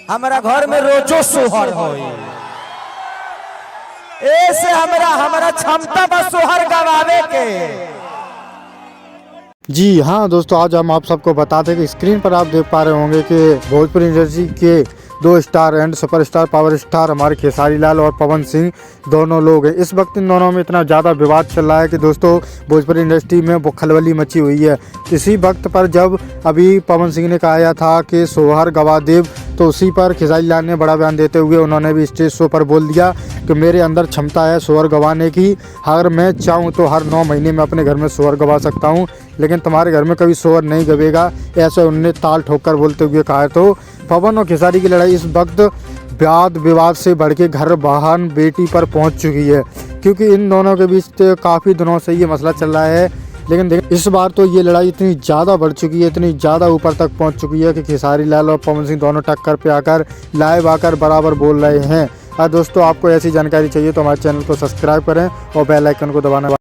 हमारा घर में रोजो सोहर हो, ऐसे हमारा क्षमता बस सोहर गवावे के। जी हाँ दोस्तों, आज हम आप सबको बताते हैं कि स्क्रीन पर आप देख पा रहे होंगे कि भोजपुरी इंडस्ट्री के 2 star and superstar power star हमारे खेसारी लाल और पवन सिंह दोनों लोग हैं। इस वक्त इन दोनों में इतना ज़्यादा विवाद चल रहा है कि दोस्तों भोजपुरी इंडस्ट्री में खलबली मची हुई है। इसी वक्त पर जब अभी पवन सिंह ने कहा था कि सोहर गवा देव, तो उसी पर खेसारी लाल ने बड़ा बयान देते हुए उन्होंने भी स्टेज शो पर बोल दिया कि मेरे अंदर क्षमता है सोहर गवाने की। अगर मैं चाहूँ तो हर 9 महीने में अपने घर में सोहर गवा सकता हूँ, लेकिन तुम्हारे घर में कभी सोहर नहीं गवेगा, ऐसे उन्होंने ताल ठोकर बोलते हुए कहा। तो पवन और खेसारी की लड़ाई इस वक्त वाद विवाद से बढ़ के घर बहन बेटी पर पहुंच चुकी है, क्योंकि इन दोनों के बीच काफ़ी दिनों से ये मसला चल रहा है। लेकिन देखिए इस बार तो ये लड़ाई इतनी ज़्यादा बढ़ चुकी है, इतनी ज़्यादा ऊपर तक पहुंच चुकी है कि खेसारी लाल और पवन सिंह दोनों टक्कर पे आकर लाइव आकर बराबर बोल रहे हैं। दोस्तों आपको ऐसी जानकारी चाहिए तो हमारे चैनल को सब्सक्राइब करें और बेल आइकन को दबाना।